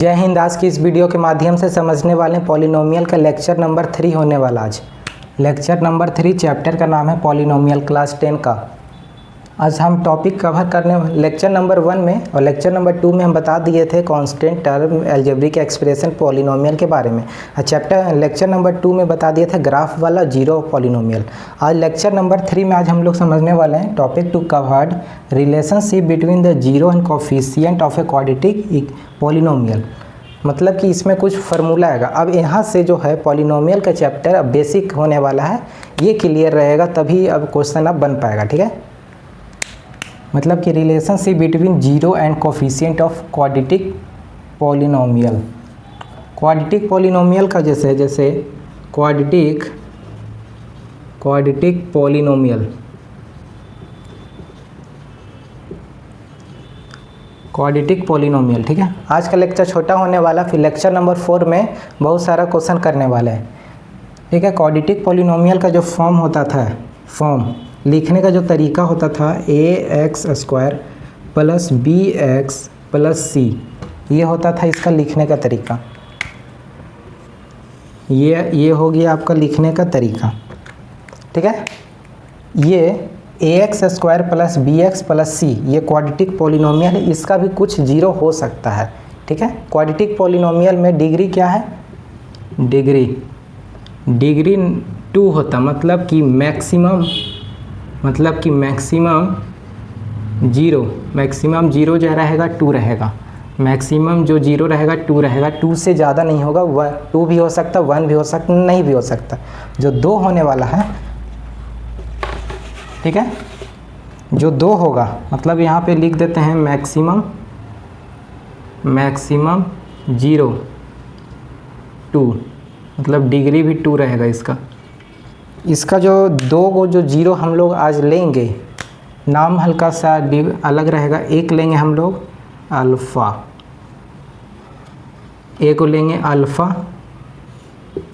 जय हिंद। आज की इस वीडियो के माध्यम से समझने वाले पॉलिनोमियल का लेक्चर नंबर 3 होने वाला। आज लेक्चर नंबर 3 चैप्टर का नाम है पॉलिनोमियल, क्लास 10 का। आज हम टॉपिक कवर करने लेक्चर नंबर 1 में और लेक्चर नंबर 2 में हम बता दिए थे constant term, algebraic expression, polynomial के बारे में। लेक्चर नंबर 2 में बता दिए थे ग्राफ वाला जीरो पॉलिनोमियल। आज लेक्चर नंबर 3 में आज हम लोग समझने वाले हैं topic to covered relationship between the zero and coefficient of a quadratic polynomial. मतलब कि इसमें कुछ फार्मूला आएगा। अब यहाँ से जो है पॉलिनोमियल का चैप्टर अब बेसिक होने वाला है, ये क्लियर रहेगा तभी अब क्वेश्चन अब बन पाएगा। ठीक है, मतलब कि relationship between zero and coefficient of quadratic polynomial. Quadratic polynomial का जैसे क्वाड्रेटिक पॉलिनोमियल, क्वाड्रेटिक पॉलिनोमियल। ठीक है, आज का लेक्चर छोटा होने वाला, फिर लेक्चर नंबर 4 में बहुत सारा क्वेश्चन करने वाले हैं। ठीक है, क्वाड्रेटिक पॉलिनोमियल का जो फॉर्म होता था, फॉर्म लिखने का जो तरीका होता था ax² plus bx plus c, ये होता था इसका लिखने का तरीका। ये हो गया आपका लिखने का तरीका। ठीक है, ये ax² plus bx plus c ये क्वाड्रेटिक पॉलिनोमियल है, इसका भी कुछ जीरो हो सकता है। ठीक है, क्वाड्रेटिक पॉलिनोमियल में डिग्री क्या है? डिग्री 2 होता, मतलब कि मैक्सिमम जीरो जो रहेगा 2 रहेगा। मैक्सिमम जो जीरो रहेगा 2 रहेगा, 2 से ज़्यादा नहीं होगा। 2 भी हो सकता, 1 भी हो सकता, नहीं भी हो सकता। जो 2 होने वाला है, ठीक है, जो 2 होगा मतलब यहाँ पे लिख देते हैं मैक्सिमम 0 2, मतलब डिग्री भी 2 रहेगा इसका जो 2 को जो जीरो हम लोग आज लेंगे, नाम हल्का सा अलग रहेगा। एक लेंगे हम लोग अल्फ़ा, एक को लेंगे अल्फ़ा,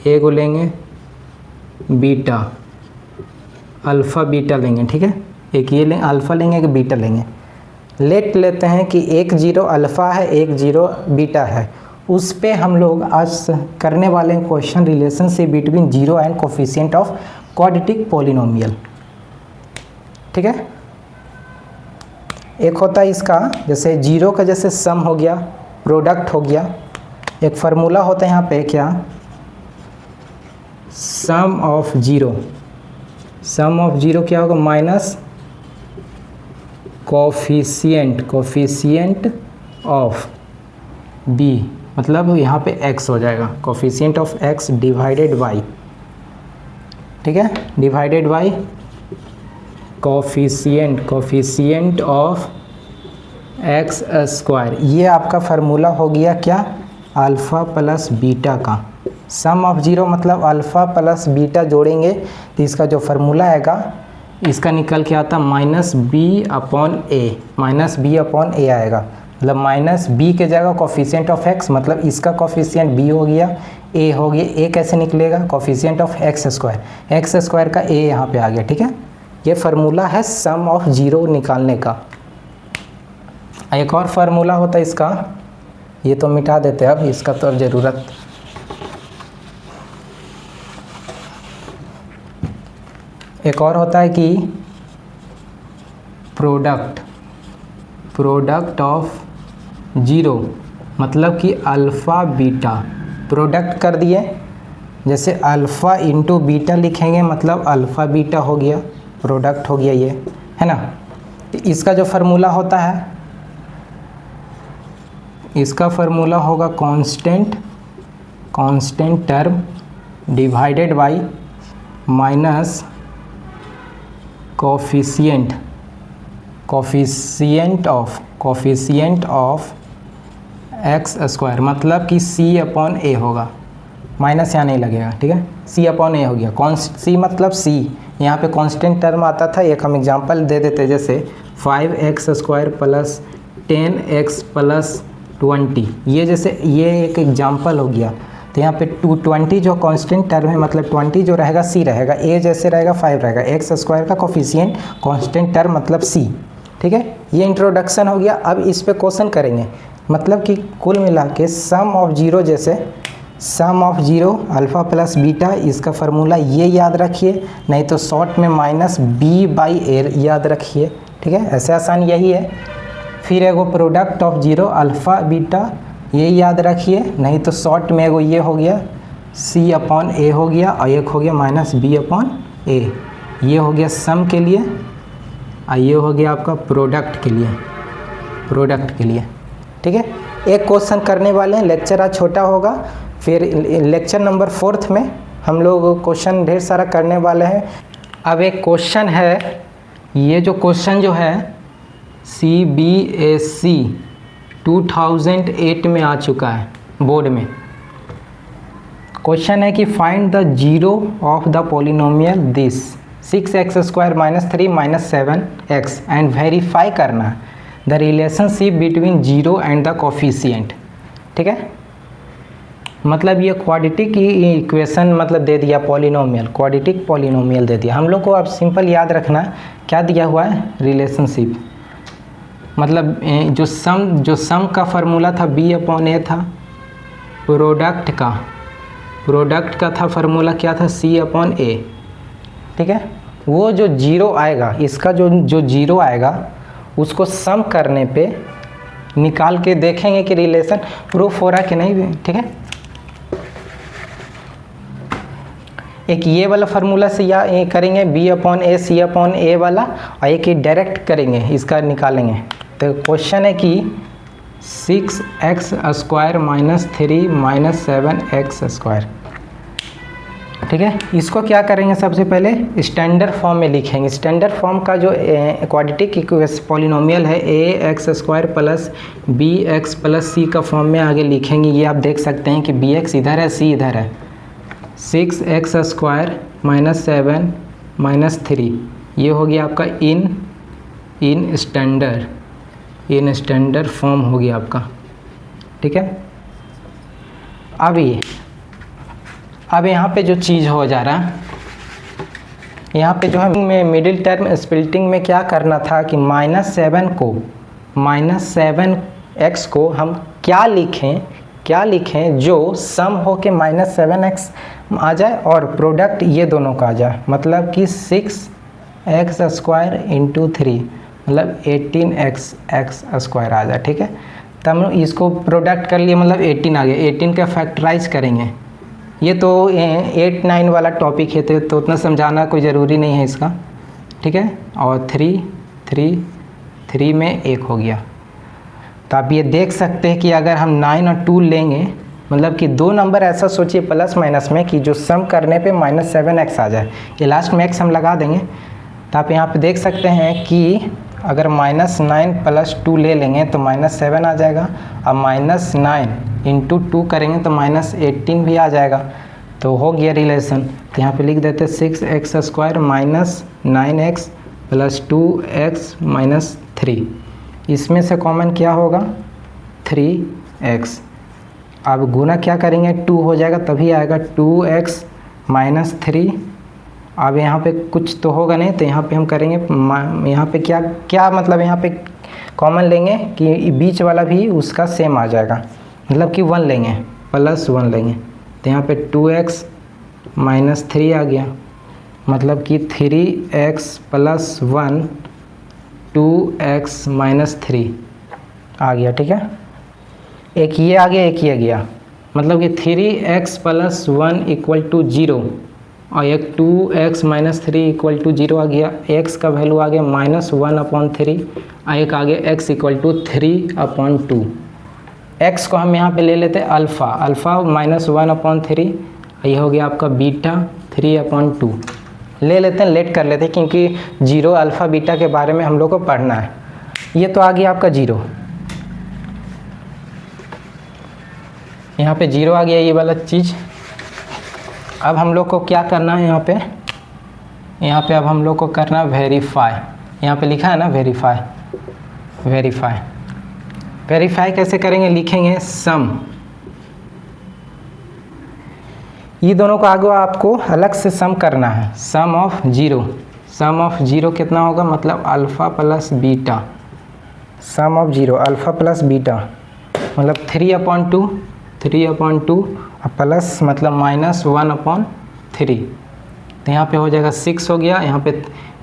एक को लेंगे बीटा, अल्फ़ा बीटा लेंगे। ठीक है, एक ये लेंगे अल्फ़ा लेंगे, एक बीटा लेंगे। लेते हैं कि एक जीरो अल्फ़ा है, एक जीरो बीटा है। उस पे हम लोग आज करने वाले हैं question relationship between zero and coefficient of quadratic polynomial. ठीक है, एक होता है इसका जैसे जीरो का जैसे सम हो गया, प्रोडक्ट हो गया। एक फार्मूला होता है यहाँ पे क्या? सम ऑफ जीरो क्या होगा? माइनस कोफिशिएंट ऑफ बी, मतलब यहाँ पे x हो जाएगा, coefficient of x divided by, ठीक है, divided by coefficient of x²। ये आपका फार्मूला हो गया क्या? अल्फ़ा प्लस बीटा का। सम ऑफ जीरो मतलब अल्फ़ा प्लस बीटा जोड़ेंगे तो इसका जो फार्मूला आएगा, इसका निकल के आता -b/a आएगा। मतलब -b के जगह कोफिशिएंट ऑफ x, मतलब इसका कोफिशिएंट b हो गया, a हो गया। a कैसे निकलेगा? कोफिशिएंट ऑफ x² का a यहाँ पे आ गया। ठीक है, ये फार्मूला है सम ऑफ जीरो निकालने का। एक और फार्मूला होता है इसका, ये तो मिटा देते हैं अब, इसका तो अब ज़रूरत। एक और होता है कि प्रोडक्ट ऑफ जीरो, मतलब कि अल्फ़ा बीटा प्रोडक्ट कर दिए। जैसे अल्फ़ा इंटू बीटा लिखेंगे, मतलब अल्फ़ा बीटा हो गया, प्रोडक्ट हो गया, ये है ना। तो इसका जो फार्मूला होता है, इसका फार्मूला होगा constant term divided by minus coefficient of x², मतलब कि c/a होगा। माइनस यहाँ नहीं लगेगा। ठीक है, c/a हो गया। c मतलब c, यहाँ पे कांस्टेंट टर्म आता था। एक हम एग्जांपल दे देते, जैसे 5x² प्लस 10x प्लस 20, ये जैसे ये एक एग्जांपल हो गया। तो यहाँ पे 220 जो कांस्टेंट टर्म है, मतलब 20 जो रहेगा c रहेगा, a जैसे रहेगा 5 रहेगा, x² का कोफिशिएंट कांस्टेंट टर्म मतलब c। ठीक है, ये इंट्रोडक्शन हो गया। अब इस पे क्वेश्चन करेंगे। मतलब कि कुल मिला के सम ऑफ जीरो, जैसे sum of zero alpha plus beta, इसका फार्मूला ये याद रखिए, नहीं तो शॉर्ट में माइनस बी बाई ए याद रखिए। ठीक है, ऐसे आसान यही है। फिर एगो product of zero alpha beta, ये याद रखिए, नहीं तो शॉर्ट में एगो ये हो गया सी अपॉन ए हो गया, और एक हो गया माइनस बी अपॉन ए। ये हो गया सम के लिए, और ये हो गया आपका प्रोडक्ट के लिए, प्रोडक्ट के लिए। ठीक है, एक क्वेश्चन करने वाले हैं, लेक्चर आज छोटा होगा। फिर लेक्चर नंबर 4 में हम लोग क्वेश्चन ढेर सारा करने वाले हैं। अब एक क्वेश्चन है, ये जो क्वेश्चन जो है CBSE 2008 में आ चुका है बोर्ड में। क्वेश्चन है कि find the zero of the polynomial this 6x² - 3 - 7x and verify करना the relationship between zero and the coefficient. ठीक है, मतलब ये क्वाड्रेटिक इक्वेशन मतलब दे दिया, पॉलिनोमियल, क्वाड्रेटिक पॉलिनोमियल दे दिया। हम लोग को अब सिंपल याद रखना क्या दिया हुआ है, रिलेशनशिप। मतलब जो सम का फार्मूला था b अपॉन ए था, प्रोडक्ट का था फार्मूला क्या था, c अपॉन ए। ठीक है, वो जो जीरो आएगा, इसका जो जीरो आएगा उसको सम करने पे निकाल के देखेंगे कि रिलेशन प्रूफ हो रहा है कि नहीं। ठीक है, एक ये वाला फार्मूला से या ये करेंगे b अपॉन ए c अपॉन ए वाला, और एक ही डायरेक्ट करेंगे, इसका निकालेंगे। तो क्वेश्चन है कि 6x² - 3 - 7x²। ठीक है, इसको क्या करेंगे, सबसे पहले स्टैंडर्ड फॉर्म में लिखेंगे। स्टैंडर्ड फॉर्म का जो क्वाड्रेटिक इक्वेशन पॉलिनोमियल है ax² plus bx plus c का फॉर्म में आगे लिखेंगे। ये आप देख सकते हैं कि bx इधर है, c इधर है। 6x² - 7 - 3 ये हो गया आपका इन स्टैंडर्ड फॉर्म हो गया आपका। ठीक है, अब यहाँ पे जो चीज़ हो जा रहा है, यहाँ पे जो है मिडिल टर्म स्प्लिटिंग में क्या करना था कि -7x को हम क्या लिखें जो सम हो के -7x आ जाए और प्रोडक्ट ये दोनों का आ जाए। मतलब कि 6x² × 3 मतलब 18x² आ जाए। ठीक है, तब हम इसको प्रोडक्ट कर लिए, मतलब 18 आ गया। 18 का फैक्टराइज करेंगे। ये तो 8, 9 वाला टॉपिक है, तो उतना समझाना कोई ज़रूरी नहीं है इसका। ठीक है, और 3 में 1 हो गया। तो आप ये देख सकते हैं कि अगर हम 9 और 2 लेंगे, मतलब कि दो नंबर ऐसा सोचिए प्लस माइनस में कि जो सम करने पे -7x आ जाए। ये लास्ट में x हम लगा देंगे। तो आप यहाँ पे देख सकते हैं कि अगर -9 + 2 ले लेंगे तो -7 आ जाएगा, और -9 × 2 करेंगे तो -18 भी आ जाएगा। तो हो गया रिलेशन। तो यहाँ पे लिख देते 6x² - 9x + 2x - 3। इसमें से कॉमन क्या होगा, 3x। अब गुना क्या करेंगे, 2 हो जाएगा, तभी आएगा 2x - 3। अब यहाँ पे कुछ तो होगा नहीं, तो यहाँ पे हम करेंगे, यहाँ पे क्या मतलब यहाँ पे कॉमन लेंगे कि बीच वाला भी उसका सेम आ जाएगा, मतलब कि 1 लेंगे, +1 लेंगे। तो यहाँ पे 2x - 3 आ गया, मतलब कि 3x + 1 2x - 3 आ गया। ठीक है, एक ये आ गया, एक ये गया, मतलब कि 3x + 1 = 0, और एक 2x - 3 = 0 आ गया। x का वैल्यू आ गया -1/3, और एक आ गया x = 3/2। x को हम यहाँ पे ले लेते हैं अल्फ़ा -1/3, ये हो गया आपका बीटा 3/2 ले लेते हैं, लेट कर लेते हैं, क्योंकि जीरो अल्फ़ा बीटा के बारे में हम लोग को पढ़ना है। ये तो आ गया आपका जीरो, यहाँ पे जीरो आ गया ये वाला चीज़। अब हम लोग को क्या करना है, यहाँ पे अब हम लोग को करना वेरीफाई। यहाँ पे लिखा है ना वेरीफाई कैसे करेंगे, लिखेंगे सम। ये दोनों को आगे आपको अलग से सम करना है। सम ऑफ जीरो कितना होगा, मतलब alpha plus beta. Sum of zero alpha plus beta, मतलब 3/2 प्लस मतलब -1/3, तो यहाँ पे हो जाएगा 6 हो गया।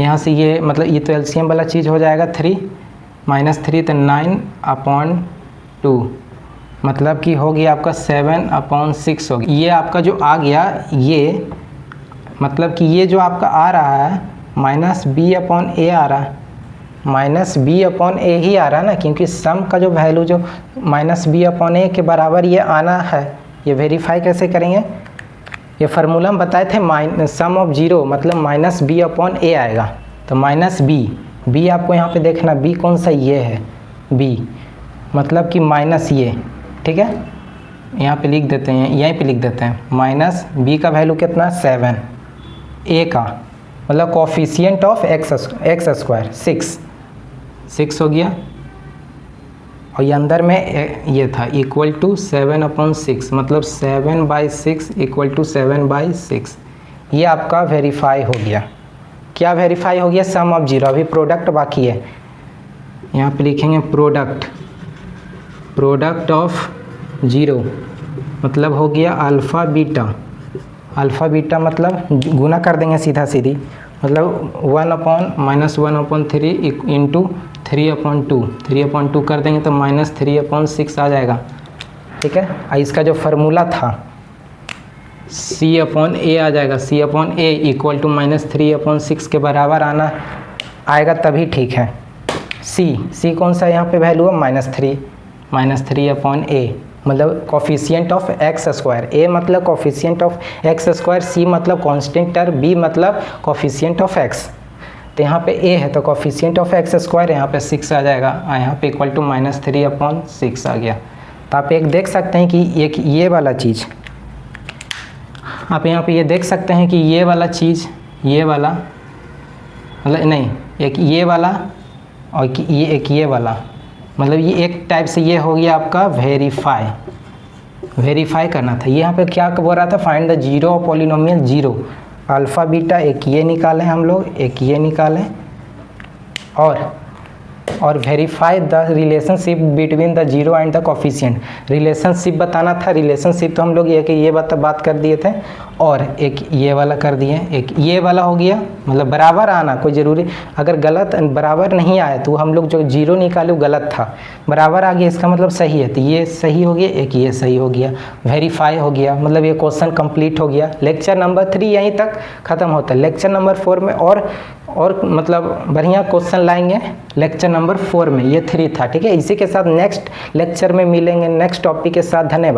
यहाँ से ये मतलब ये तो एलसीएम वाला चीज़ हो जाएगा 3 -3 तो 9/2, मतलब कि हो गया आपका 7/6 हो गया। ये आपका जो आ गया ये मतलब कि ये जो आपका आ रहा है -b/a आ रहा है, -b/a ही आ रहा है ना, क्योंकि सम का जो वैल्यू जो -b/a के बराबर ये आना है। ये वेरीफाई कैसे करेंगे, ये फार्मूला हम बताए थे सम ऑफ जीरो मतलब -b/a आएगा। तो -b आपको यहाँ पे देखना, b कौन सा ये है b, मतलब कि माइनस ये, ठीक है, यहाँ पे लिख देते हैं, यहीं पे लिख देते हैं -b का वैल्यू कितना 7, a का मतलब कोफिशिएंट ऑफ x स्क्वायर 6 हो गया, और ये अंदर में ये था इक्वल टू 7/6 मतलब 7/6 इक्वल टू 7/6। ये आपका वेरीफाई हो गया। क्या वेरीफाई हो गया, सम ऑफ जीरो। अभी प्रोडक्ट बाकी है, यहाँ पे लिखेंगे प्रोडक्ट ऑफ जीरो मतलब हो गया अल्फ़ा बीटा मतलब गुना कर देंगे सीधा सीधी, मतलब 1/-1/3 इंटू 3/2 कर देंगे तो -3/6 आ जाएगा, ठीक है। इसका जो फार्मूला था c/a आ जाएगा, c/a इक्वल टू -3/6 के बराबर आएगा तभी ठीक है। c कौन सा यहाँ पे वैल्यू है -3/a मतलब coefficient of x square, a मतलब coefficient of x square, c मतलब कांस्टेंट टर्म, b मतलब कोफिशिएंट ऑफ x। तो यहाँ पे a है तो कोफिशिएंट ऑफ x स्क्वायर यहाँ पे 6 आ जाएगा, यहाँ पे इक्वल टू -3/6 आ गया। तो आप एक देख सकते हैं कि एक ये वाला चीज़, आप यहाँ पे ये देख सकते हैं कि ये वाला चीज़, ये वाला मतलब नहीं, एक ये वाला और एक ये वाला, मतलब ये एक टाइप से ये हो गया आपका वेरीफाई करना था। यहाँ पे क्या बोल रहा था, find the zero of polynomial zero, alpha beta एक ये निकालें हम लोग, एक ये निकालें, और verify the relationship between the zero and the coefficient. Relationship बताना था, रिलेशनशिप तो हम लोग ये बात कर दिए थे, और एक ये वाला कर दिए, एक ये वाला हो गया, मतलब बराबर आना कोई ज़रूरी, अगर गलत बराबर नहीं आया तो हम लोग जो जीरो निकाले वो गलत था, बराबर आ गया इसका मतलब सही है, तो ये सही हो गया, एक ये सही हो गया, वेरीफाई हो गया, मतलब ये क्वेश्चन कंप्लीट हो गया। लेक्चर नंबर 3 यहीं तक ख़त्म होता है। लेक्चर नंबर 4 में और मतलब बढ़िया क्वेश्चन लाएंगे। लेक्चर नंबर 4 में ये 3 था, ठीक है। इसी के साथ नेक्स्ट लेक्चर में मिलेंगे नेक्स्ट टॉपिक के साथ। धन्यवाद।